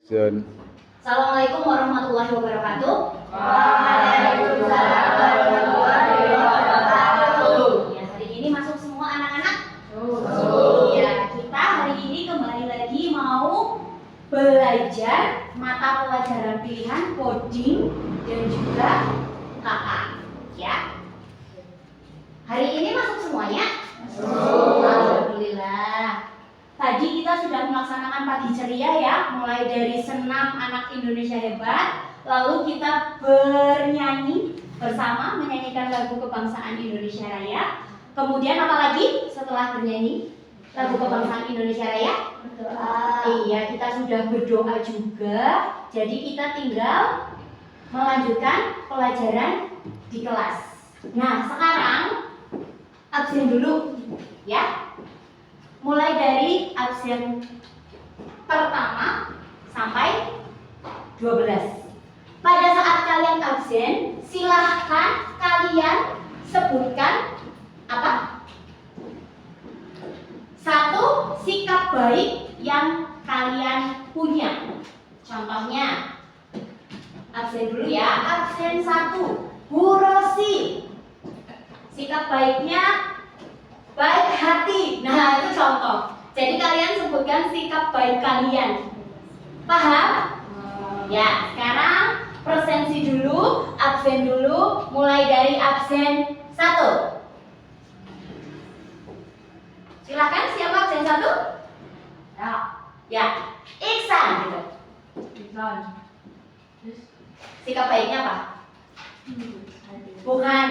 Assalamualaikum warahmatullahi wabarakatuh. Waalaikumsalam warahmatullahi wabarakatuh. Ya, hari ini masuk semua anak-anak? Ya. Ya, kita hari ini kembali lagi mau belajar mata pelajaran pilihan coding dan juga KK. Ya. Hari ini masuk semuanya? Alhamdulillah. Tadi kita sudah melaksanakan pagi ceria ya, mulai dari senam anak Indonesia hebat, lalu kita bernyanyi bersama menyanyikan lagu kebangsaan Indonesia Raya. Kemudian apa lagi setelah bernyanyi lagu kebangsaan Indonesia Raya? Berdoa. Iya, kita sudah berdoa juga. Jadi kita tinggal melanjutkan pelajaran di kelas. Nah, sekarang absen dulu ya. Mulai dari absen pertama sampai 12. Pada saat kalian absen, silahkan kalian sebutkan apa? Satu sikap baik yang kalian punya. Contohnya, absen dulu ya. Absen 1, Bu Rosi. Sikap baiknya baik hati. Nah, itu contoh. Jadi kalian sebutkan sikap baik kalian. Paham? Ya, sekarang presensi dulu, absen dulu, mulai dari absen 1. Silakan, siapa absen 1? Ya. Ya, Iksan gitu. Iksan. Sikap baiknya apa? Bukan.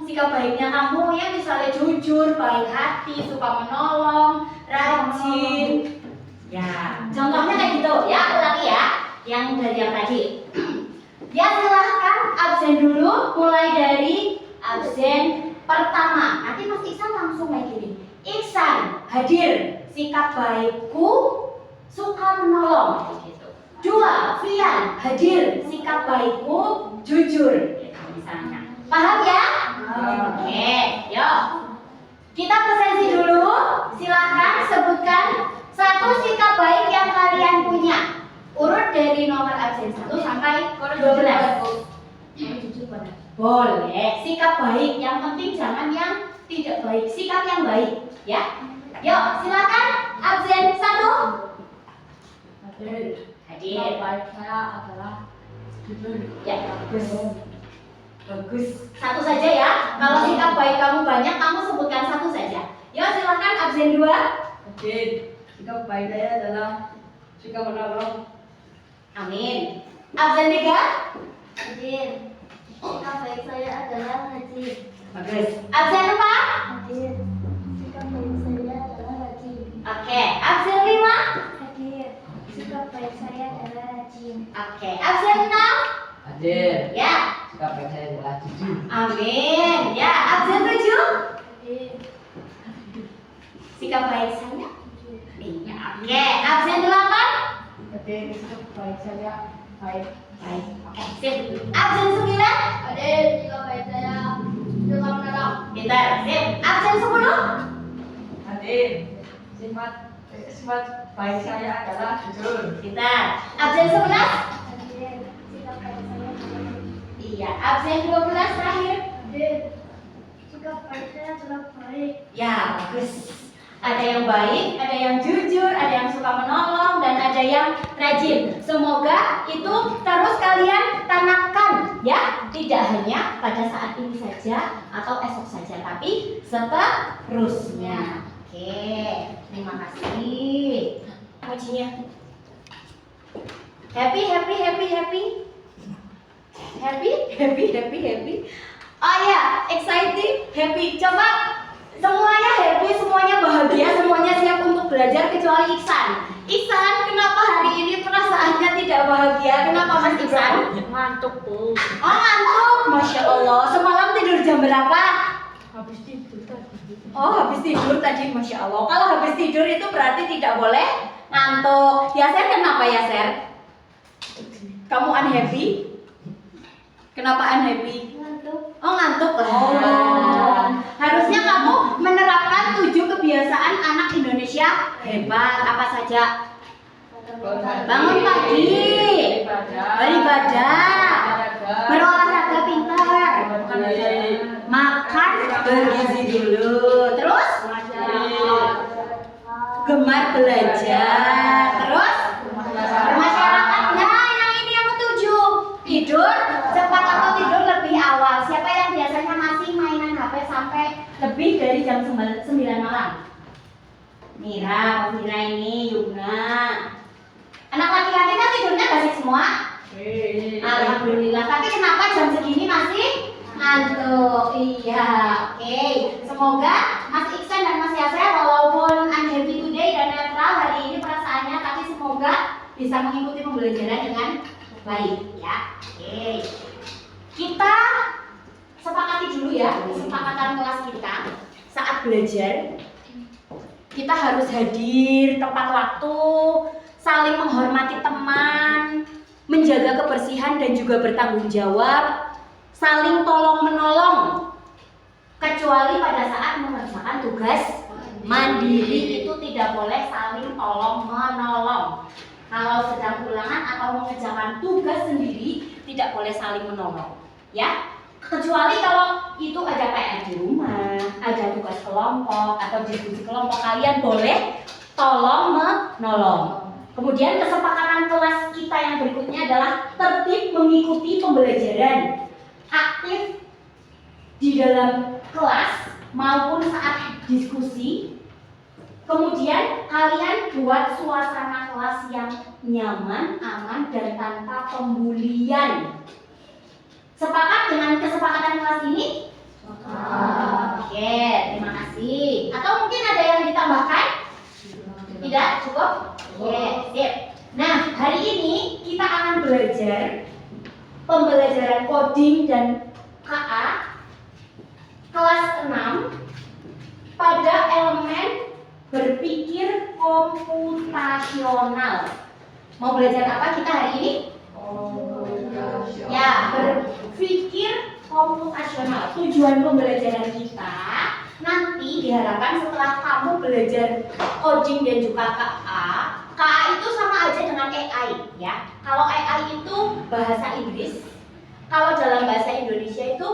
Sikap baiknya kamu ya, misalnya jujur, baik hati, suka menolong, rajin. Ya, contohnya kayak gitu ya, ulangi ya. Yang dari yang tadi. Ya, silahkan absen dulu, mulai dari absen pertama. Nanti Mas Iksan langsung kayak gini. Iksan hadir, sikap baikku suka menolong. Gitu. 2, Fian hadir, sikap baikku jujur. Gitu, misalnya. Paham ya? Oke, yuk. Kita presensi dulu. Silahkan sebutkan satu sikap baik yang kalian punya. Urut dari nomor absen 1 sampai 12. Boleh. Sikap baik, yang penting jangan yang tidak baik. Sikap yang baik, ya. Yuk, silakan absen 1. Hadir. Hadir. Baik saya adalah jujur. Ya, bagus. Satu saja ya. Kalau sikap baik kamu banyak, kamu sebutkan satu saja. Yuk, silakan absen 2. Hadir. Sikap baik saya adalah suka menolong. Amin. Absen 3. Hadir. Sikap baik saya adalah rajin. Bagus. Absen 4. Hadir. Sikap baik saya adalah rajin. Oke. Absen 5. Hadir. Sikap baik saya adalah rajin. Oke. Absen 6. Hadir. Ya. Sikap baik saya adalah jujur. Amin. Ya. Absen 7. Hadir. Sikap baik saya. Iya. Oke. Absen 8. Hadir. Sikap baik saya baik. Baik. Oke. Sip. Absen 9. Hadir. Sikap baik saya suka menolong. Pintar. Sip. Absen 10. Hadir. Sifat baik saya adalah jujur. Pintar. Absen 11. Hadir. Sikap baik saya adalah Iya. Absen 12 terakhir. hadir. Sikap baik saya adalah baik. Ya, bagus. Ada yang baik, ada yang jujur, ada yang suka menolong, dan ada yang rajin. Semoga itu terus kalian tanamkan ya. Tidak hanya pada saat ini saja atau esok saja, tapi seterusnya. Oke, terima kasih. Mujinya. Happy. Oh ya, exciting, happy. Coba semuanya happy, semuanya bahagia, semuanya siap untuk belajar kecuali Iksan. Iksan, kenapa hari ini perasaannya tidak bahagia? Kenapa Mas Iksan? Ngantuk tuh. Oh, ngantuk. Masya Allah. Semalam tidur jam berapa? Habis tidur tadi. Oh, habis tidur tadi. Masya Allah. Kalau habis tidur itu berarti tidak boleh ngantuk. Yaser, kenapa Yaser? Kamu unhappy? Kenapa unhappy? Ngantuk. Oh, ngantuk lah. Harusnya kamu menerapkan 7 kebiasaan anak Indonesia hebat. Apa saja? Bangun pagi, beribadah, berolahraga pintar, makan bergizi dulu, terus gemar belajar, terus bermasyarakat. Nah, yang ini yang ketujuh, tidur cepat atau tidur lebih awal. Siapa yang biasanya masih mainan HP sampai lebih dari jam 9 malam? Mira, Mira ini, Yuna. Anak laki-laki kan tidurnya basic semua? Alhamdulillah. Tapi kenapa jam segini masih ngantuk? Iya, oke. Semoga Mas Iksan dan Mas Yasir walaupun unhappy today dan netral hari ini perasaannya, tapi semoga bisa mengikuti pembelajaran dengan baik ya. Oke. Kita sepakati dulu ya, kesepakatan kelas kita saat belajar. Kita harus hadir tepat waktu, saling menghormati teman, menjaga kebersihan dan juga bertanggung jawab, saling tolong-menolong. Kecuali pada saat mengerjakan tugas mandiri itu tidak boleh saling tolong-menolong. Kalau sedang ulangan atau mengerjakan tugas sendiri tidak boleh saling menolong, ya. Kecuali kalau itu ada PR di rumah, ada tugas kelompok atau diskusi kelompok, kalian boleh tolong menolong. Kemudian kesepakatan kelas kita yang berikutnya adalah tertib mengikuti pembelajaran, aktif di dalam kelas maupun saat diskusi. Kemudian kalian buat suasana kelas yang nyaman, aman, dan tanpa pembulian. Sepakat dengan kesepakatan kelas ini? Oke, terima kasih. Atau mungkin ada yang ditambahkan? Tidak? Cukup? Oke, sip. Nah, hari ini kita akan belajar pembelajaran coding dan KA kelas 6 pada elemen berpikir komputasional. Mau belajar apa kita hari ini? Ya, berpikir komputasional. Tujuan pembelajaran kita nanti diharapkan setelah kamu belajar coding dan juga KA. KA itu sama aja dengan AI ya. Kalau AI itu bahasa Inggris, kalau dalam bahasa Indonesia itu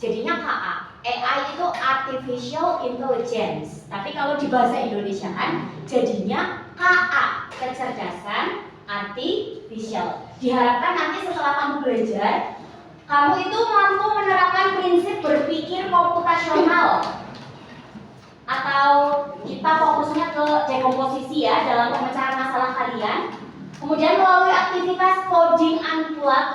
jadinya KA. AI itu artificial intelligence. Tapi kalau di bahasa Indonesia kan jadinya KA, kecerdasan artificial. Diharapkan nanti setelah kamu belajar, kamu itu mampu menerapkan prinsip berpikir komputasional. Atau kita fokusnya ke dekomposisi ya dalam pemecahan masalah kalian. Kemudian melalui aktivitas coding unplug.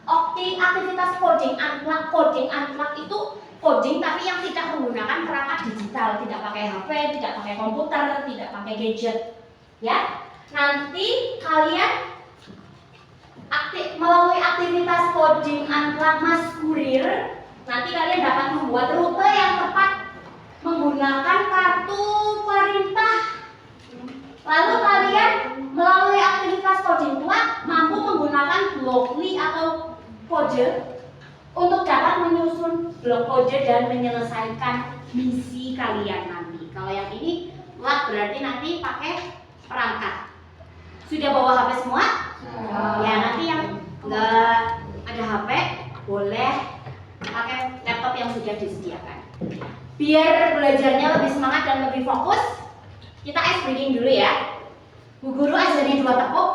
Aktivitas coding unplug itu coding tapi yang tidak menggunakan perangkat digital, tidak pakai HP, tidak pakai komputer, tidak pakai gadget. Ya. Nanti kalian melalui aktivitas coding unplug Mas Kurir, nanti kalian dapat membuat rute yang tepat menggunakan kartu perintah. Lalu kalian melalui aktivitas coding unplug mampu menggunakan blockly atau kode untuk dapat menyusun blok kode dan menyelesaikan misi kalian nanti. Kalau yang ini plug berarti nanti pakai perangkat. Sudah bawa HP semua? Ya, nanti yang nggak ada HP boleh pakai laptop yang sudah disediakan. Biar belajarnya lebih semangat dan lebih fokus, kita ice breaking dulu ya. Bu Guru ajarin 2 tepuk.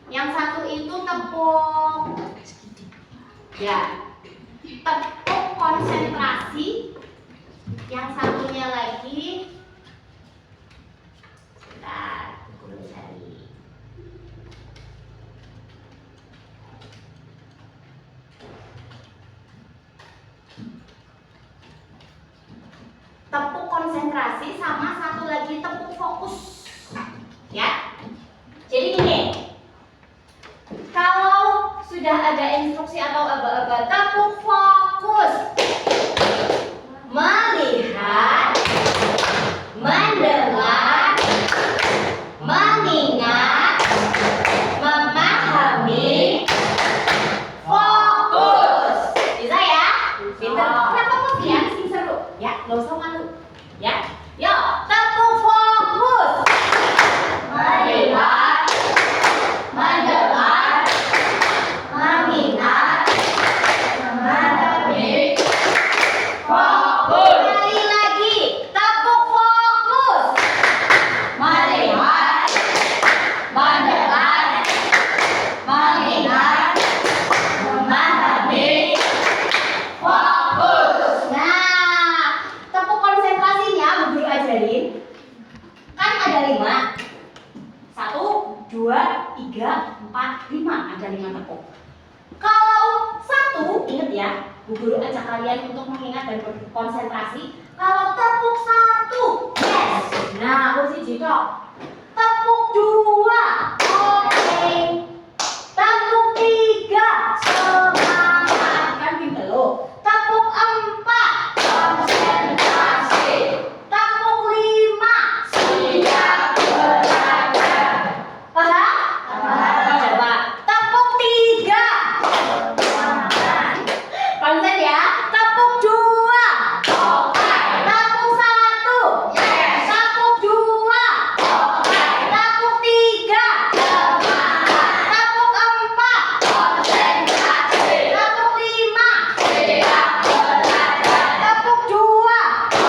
Yang satu itu tepuk tepuk konsentrasi. Yang satunya lagi sebentar, Bu Guru cari. Tepuk konsentrasi sama satu lagi tepuk fokus. Ya. Jadi gini. Kalau sudah ada instruksi atau aba-aba tepuk fokus. Melihat, mendengar, mengingat, memahami, fokus. Bisa ya? Pinter. Kenapa kalian sing seru? Ya, nggak usah malu. Ya, yuk tepuk fokus. Melihat, 3, 4, 5. Ada 5 tepuk. Kalau 1, ingat ya, Bu Guru ajak kalian untuk mengingat dan berkonsentrasi. Kalau tepuk 1, yes. Nah, posisi kok. Tepuk 2, oke. Tepuk 3, semangat. Kan pinter lo. Tepuk 4, konsentrasi. Tepuk 5, siap belajar. Paham? Coba. Tepuk 3, konsen ya. Tepuk 2, oke. Tepuk 1, yes. Tepuk 2, oke. Tepuk 3, semangat. Tepuk 4, konsentrasi. Tepuk 5, siap belajar. Tepuk 2,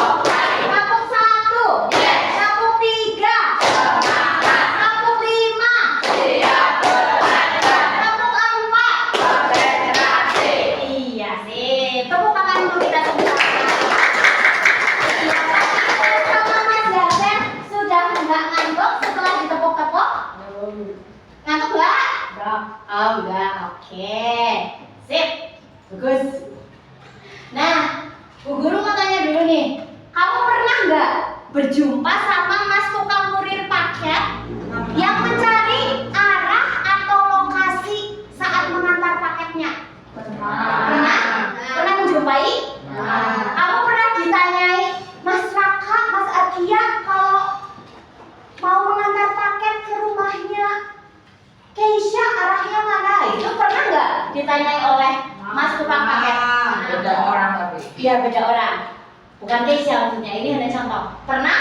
oke. Tepuk 1, yes. Tepuk 3, semangat. Tepuk 5, siap belajar. Tepuk 4, konsentrasi. Iya sih. Tepuk tangan untuk kita semua. Sama Mas Yasen sudah nggak ngantuk setelah ditepuk-tepuk? Ngantuk nggak? Oh enggak, oke. Sip, bagus. Nah, Bu Guru mau tanya dulu nih. Kamu pernah nggak berjumpa sama Mas tukang kurir paket yang mencari arah atau lokasi saat mengantar paketnya? Pernah? Pernah menjumpai? Kamu pernah ditanyai, Mas Raka, Mas Arkia, kalau mau mengantar paket ke rumahnya Keisha arahnya mana? Itu pernah nggak ditanyai oleh Mas tukang paket? Beda orang tapi. Iya, beda orang. Bukan Keisha maksudnya, ini hanya contoh. Pernah?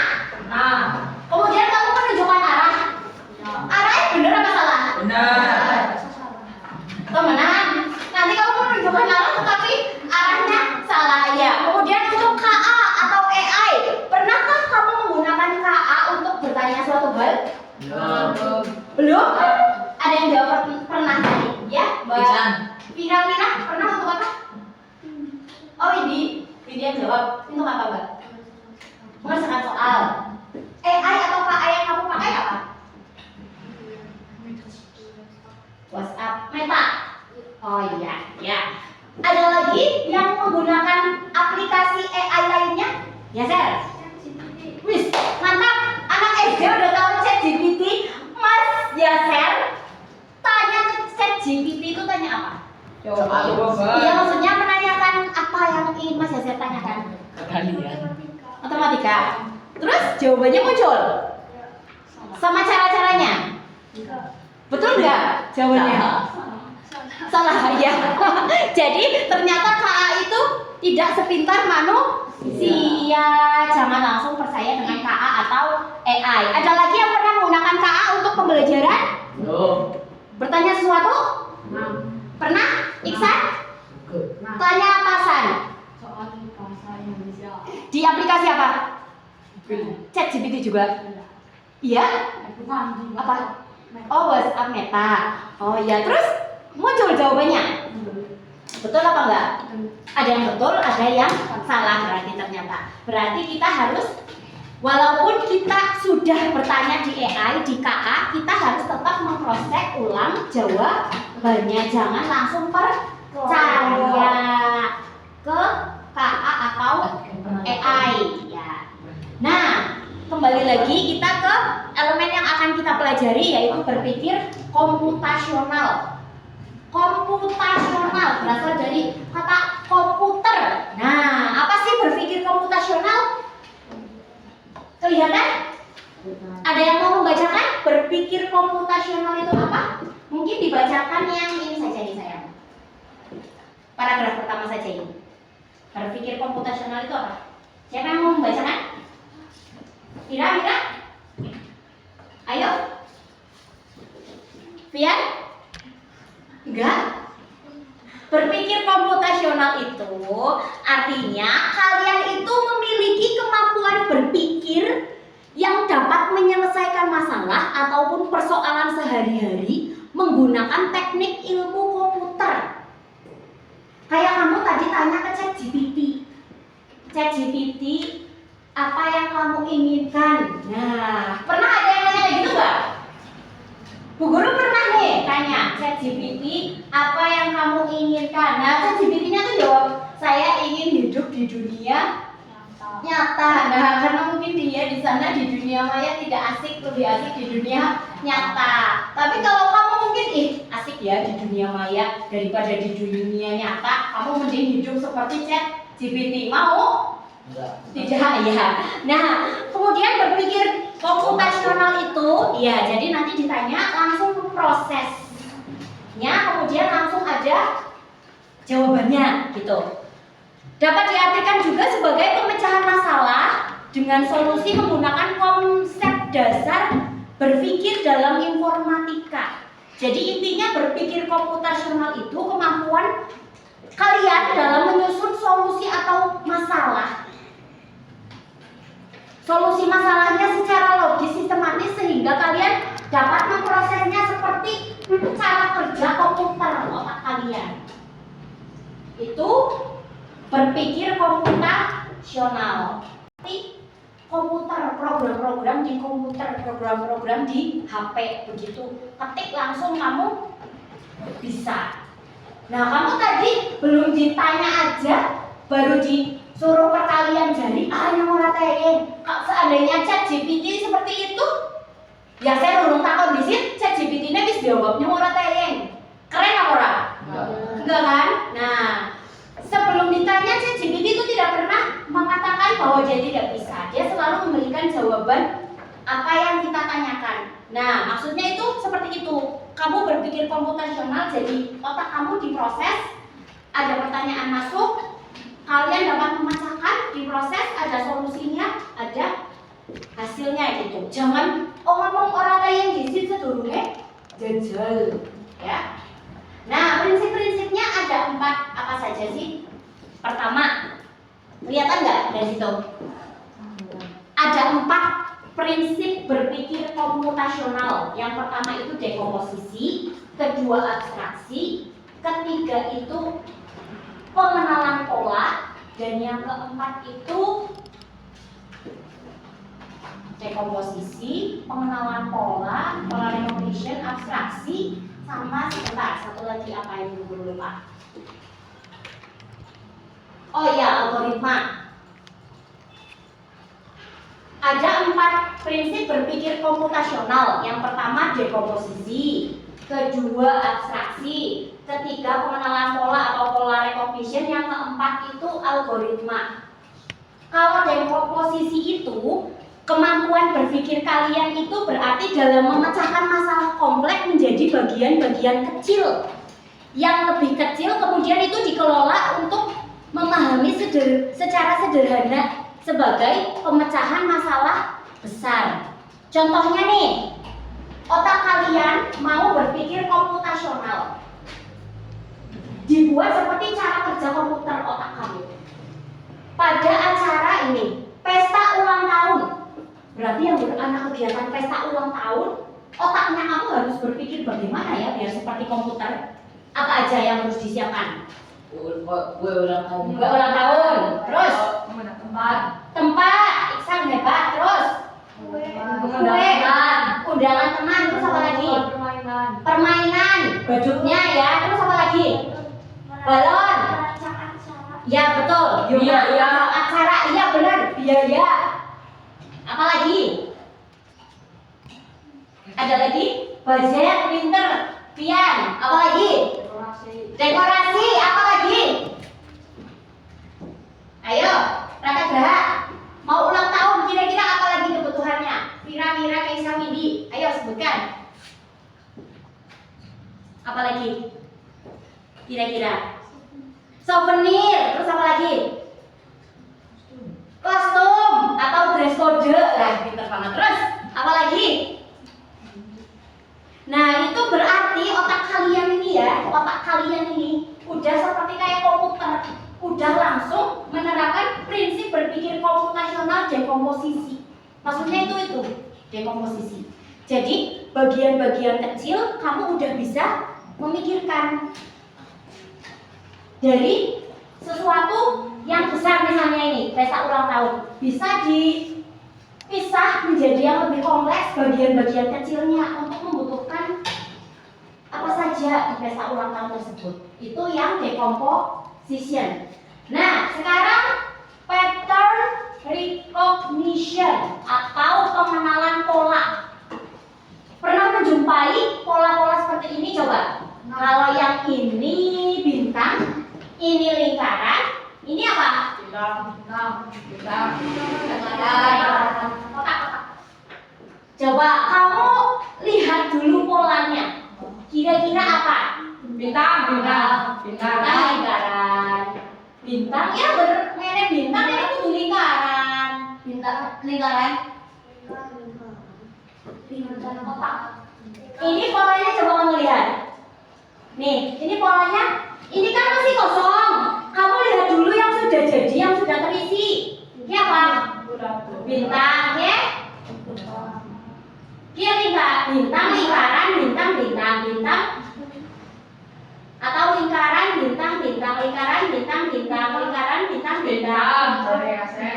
Nah, Kemudian kamu menunjukkan arah. Arahnya benar apa salah? benar. Temenan. Nanti kamu menunjukkan arah tetapi arahnya salah ya. Kemudian untuk KA atau AI, pernahkah kamu menggunakan KA untuk bertanya suatu hal? Belum. Belum? Ada yang jawab pernah tadi? Ya, Mbak. Pisan. Vina, pernah untuk apa? Oh, Widi yang jawab. Untuk apa, Mbak? Mengerjakan soal. AI atau KA yang kamu pakai apa? WhatsApp, Meta. Oh iya, ya. Ada lagi yang menggunakan aplikasi AI lainnya? Ya, Sel. Wis, mantap. Anak SD udah tahu ChatGPT. Mas Yaser tanya ke ChatGPT itu tanya apa? Coba. Iya, maksudnya menanyakan apa yang ingin Mas Yaser tanyakan? Kalian. Matematika. Terus jawabannya muncul. Sama cara-caranya. Betul nggak jawabannya? Salah ya. Jadi ternyata KA itu tidak sepintar manusia. Jangan langsung percaya dengan KA atau AI. Ada lagi yang pernah menggunakan KA untuk pembelajaran? Belum. Bertanya sesuatu? Pernah? Iksan? Tanya apa, San? Di aplikasi apa? ChatGPT juga? Iya? Apa? Oh, WhatsApp Meta. Oh iya, terus muncul jawabannya. Betul apa enggak? Ada yang betul, ada yang salah berarti ternyata. Berarti kita harus, walaupun kita sudah bertanya di AI, di KA, kita harus tetap mengcross-check ulang jawabannya. Jangan langsung percaya ke KA atau AI ya. Nah, kembali lagi kita ke elemen yang akan kita pelajari, yaitu berpikir komputasional. Komputasional berasal dari kata komputer. Nah, apa sih berpikir komputasional? Kelihatan? Ada yang mau membacakan berpikir komputasional itu apa? Mungkin dibacakan yang ini saja nih sayang. Paragraf pertama saja ini. Berpikir komputasional itu apa? Siapa yang mau membacakan? Mira? Ayo. Fian? Enggak? Berpikir komputasional itu artinya kalian itu memiliki kemampuan berpikir yang dapat menyelesaikan masalah ataupun persoalan sehari-hari menggunakan teknik ilmu komputer. Kayak kamu tadi tanya ke ChatGPT. ChatGPT, apa yang kamu inginkan? Nah, pernah ada yang nanya kayak gitu nggak? Bu Guru pernah nih tanya ChatGPT apa yang kamu inginkan. Nah, ChatGPT-nya tuh jawab, saya ingin hidup di dunia nyata. Nah, karena mungkin dia di sana di dunia maya tidak asik, lebih asik di dunia nyata. Tapi kalau kamu mungkin asik ya di dunia maya daripada di dunia nyata, kamu mending hidup seperti ChatGPT. Mau? Tidak ya. Nah, kemudian berpikir komputasional itu, ya jadi nanti ditanya langsung prosesnya, kemudian langsung ada jawabannya gitu. Dapat diartikan juga sebagai pemecahan masalah dengan solusi menggunakan konsep dasar berpikir dalam informatika. Jadi intinya berpikir komputasional itu kemampuan kalian dalam menyusun solusi atau masalah. Solusi masalahnya secara logis sistematis sehingga kalian dapat memprosesnya seperti cara kerja komputer otak kalian. Itu berpikir komputasional. Seperti komputer, program-program di komputer, program-program di HP begitu. Ketik langsung kamu bisa. Nah, kamu tadi belum ditanya aja baru disuruh perkalian jari, yang ora teyeng. Seandainya ChatGPT seperti itu, ya saya urung takon di sini, ChatGPT-nya wis jawabnya ora teyeng. Keren apa ora? Enggak kan? Nah, sebelum ditanya ChatGPT itu tidak pernah mengatakan bahwa dia tidak bisa. Dia selalu memberikan jawaban apa yang kita tanyakan. Nah, maksudnya itu seperti itu. Kamu berpikir komputasional, jadi otak kamu diproses, ada pertanyaan masuk, kalian dapat memecahkan, diproses, ada solusinya, ada hasilnya gitu. Jangan ngomong orang lain di sini sedurunge jajal, ya. Nah, prinsip-prinsipnya ada 4 apa saja sih? Pertama, kelihatan nggak dari situ? Ada 4 prinsip berpikir komputasional. Yang pertama itu dekomposisi, kedua abstraksi, ketiga itu pengenalan pola, dan yang keempat itu dekomposisi, pengenalan pola, pola recognition, abstraksi, sama sebentar, satu lagi apa yang belum lupa? Oh iya, algoritma. Ada 4 prinsip berpikir komputasional. Yang pertama dekomposisi, kedua abstraksi, ketiga pengenalan pola atau pola recognition, yang keempat itu algoritma. Kalau dekomposisi itu kemampuan berpikir kalian itu berarti dalam memecahkan masalah kompleks menjadi bagian-bagian kecil. Yang lebih kecil kemudian itu dikelola untuk memahami secara sederhana sebagai pemecahan masalah besar. Contohnya nih, otak kalian mau berpikir komputasional, dibuat seperti cara kerja komputer otak kamu. Pada acara ini, pesta ulang tahun, berarti yang anak kegiatan pesta ulang tahun, otaknya kamu harus berpikir bagaimana ya biar seperti komputer. Apa aja yang harus disiapkan? Kue ulang tahun. Kue ulang tahun, terus tempat, Iksan hebat, terus undangan teman, terus apa lagi? Permainan, badutnya ya, terus apa lagi? Balon. Ya betul. Biaya. Acara, iya benar, biaya. Apa lagi? Ada lagi? Budget, winter, pian. Apa lagi? Dekorasi, apa lagi? Ayo, Raka Graha. Mau ulang tahun, kira-kira apa lagi kebutuhannya? Mira Kaisa Widi. Ayo sebutkan. Apa lagi? Kira-kira. Souvenir, terus apa lagi? Kostum atau dress code. Lah, pinter banget. Terus apa lagi? Nah, itu berarti otak kalian ini udah seperti kayak komputer, udah langsung menerapkan prinsip berpikir komputasional dekomposisi. Maksudnya itu dekomposisi. Jadi bagian-bagian kecil kamu udah bisa memikirkan dari sesuatu yang besar, misalnya ini pesta ulang tahun bisa dipisah menjadi yang lebih kompleks bagian-bagian kecilnya untuk membutuhkan saja di pesta ulang tahun tersebut. Itu yang decomposition. Nah, sekarang pattern recognition atau pengenalan pola. Pernah menjumpai pola-pola seperti ini coba? Kalau yang ini bintang, ini lingkaran, ini apa? Bintang. Kotak-kotak. Coba kamu lihat dulu polanya. Kira-kira apa? Bintang. Bintang lingkaran. Bintang ya bermerek bintang ya itu lingkaran. Bintang lingkaran. Lingkaran kotak. Ini polanya coba kamu lihat. Nih, ini polanya. Ini kan masih kosong. Kamu lihat dulu yang sudah jadi, yang sudah terisi. Ini apa? Bintang, ya? Dia bintang, lingkaran, bintang. Atau lingkaran, bintang, lingkaran, bintang.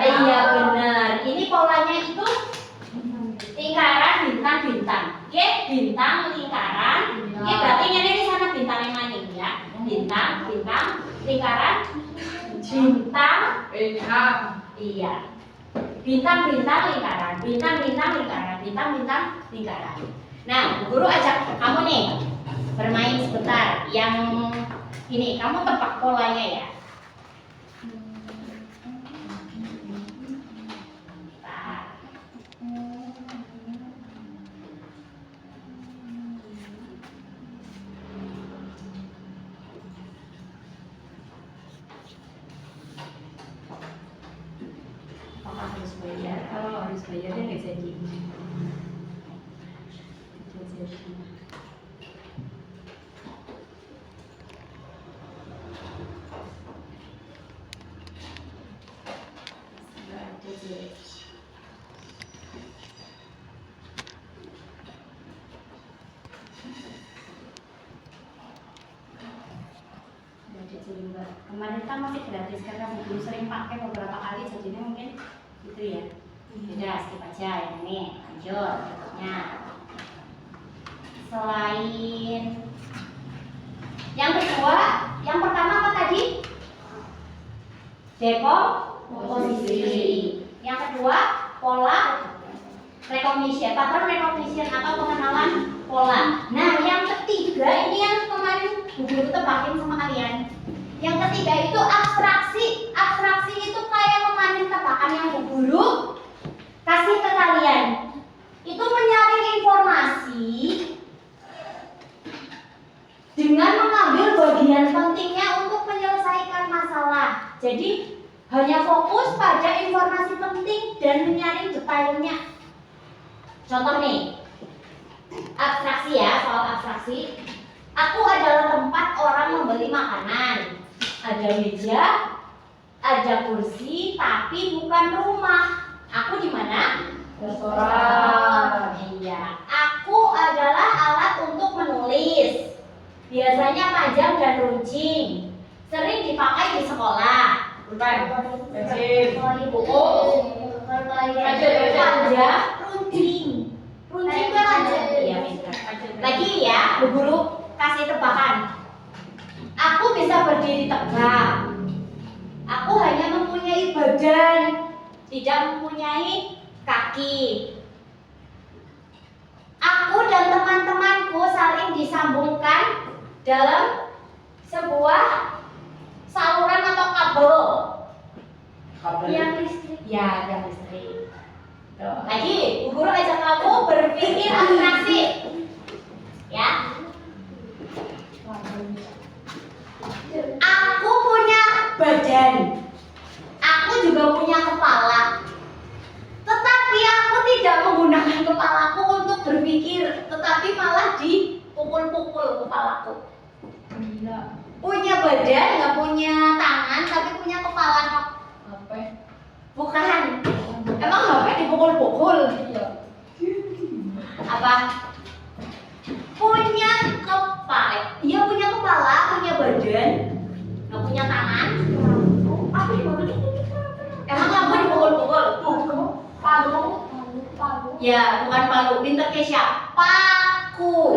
Iya benar. Ini polanya itu lingkaran, bintang. Oke, bintang, lingkaran. Oke, berarti ini di sana bintang yang mana ya? Bintang, lingkaran, bintang. Iya. Bintang, lingkaran. Lingkaran. Nah, Bu Guru ajak kamu nih bermain sebentar. Yang ini kamu tebak polanya ya. Apakah harus bayar? Kalau harus bayar dia nggak jadi. Kemarin kan masih gratis karena belum sering pakai beberapa kali, jadinya mungkin gitu ya. Sudah skip aja yang ini. Lanjut berikutnya. Selain yang kedua, yang pertama apa tadi? Decomposition. Yang kedua, pola recognition, pattern recognition atau pengenalan pola. Nah, yang ketiga ini yang kemarin Bu Guru tebakin sama kalian. Yang ketiga itu abstraksi. Abstraksi itu kayak kemarin tebakan yang Bu Guru kasih ke kalian. Itu menyaring informasi dengan mengambil bagian pentingnya untuk menyelesaikan masalah. Jadi hanya fokus pada informasi penting dan menyaring detailnya. Contoh nih, abstraksi ya, soal abstraksi. Aku adalah tempat orang membeli makanan. Ada meja, ada kursi, tapi bukan rumah. Aku di mana? Restoran. Iya. Aku adalah alat untuk menulis. Biasanya panjang dan runcing. Sering dipakai di sekolah. Buku. Panjang, runcing. Runcing itu panjang. Iya, pintar. Lagi ya, Bu Guru kasih tebakan. Aku bisa berdiri tegak. Aku hanya mempunyai badan, tidak mempunyai kaki. Aku dan teman-temanku saling disambungkan dalam sebuah saluran atau kabel. Yang listrik. Ya, yang listrik. Lagi, Bu Guru ajak kamu berpikir abstraksi. Ya. Aku punya badan. Aku juga punya kepala. Tetapi aku tidak menggunakan kepalaku untuk berpikir, tetapi malah dipukul-pukul kepalaku. Punya badan, nggak punya tangan, tapi punya kepala. Bukan. Emang HP dipukul-pukul? Apa? Punya kepala. Iya punya kepala, punya badan, nggak punya tangan. Apa dipukul-pukul? Emang kamu dipukul-pukul? Palu. Ya, bukan palu. Pinter ke siapa? Paku.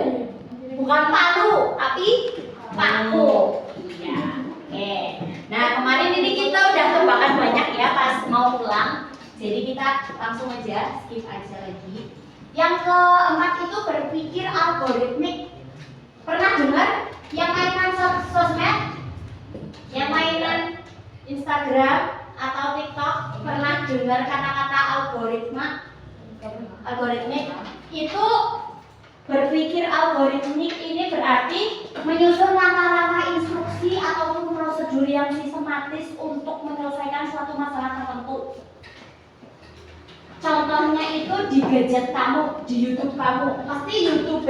Bukan palu. api paku. Iya. Oke. Nah, kemarin ini kita udah tebakan banyak ya pas mau pulang. Jadi kita langsung aja skip aja lagi. Yang keempat itu berpikir algoritmik. Pernah dengar yang mainan sosmed? Yang mainan Instagram atau TikTok? Pernah dengar kata-kata algoritma? Algoritmik itu berpikir algoritmik ini berarti menyusun langkah-langkah instruksi ataupun prosedur yang sistematis untuk menyelesaikan suatu masalah tertentu. Contohnya itu di gadget kamu, di YouTube kamu, pasti YouTube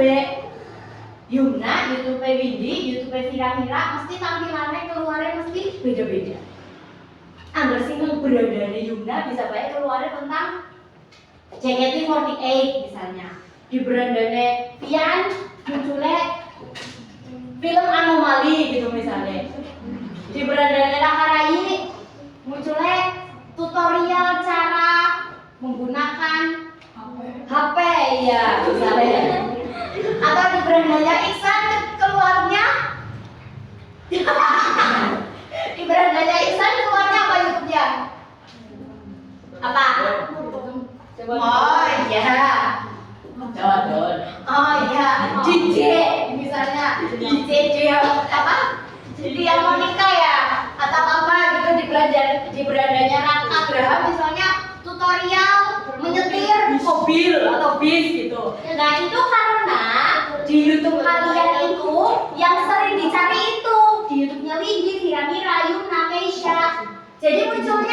Yuna, YouTube Windy, YouTube Vira-Vira, mesti tampilannya keluarnya mesti beda-beda. Angger sing berandane Yuna bisa baik keluarnya tentang JKT48 misalnya. Di berandane Pian munculnya film anomali gitu misalnya. Di berandane Rakarai munculnya tutorial cara menggunakan HP ya misalnya. Atau di berandanya Iksan keluarnya di berandanya Iksan keluarnya apa YouTube-nya? Apa? Oh iya. Oh iya, DJ misalnya DJ dia apa? Dia mau nikah ya atau apa gitu di berandanya Raka Abraham misalnya tutorial menyetir mobil atau bis gitu. Nah itu karena di YouTube kalian itu yang sering dicari itu di YouTube-nya Windy, Vira-Vira, Yuna, Keisha. Jadi munculnya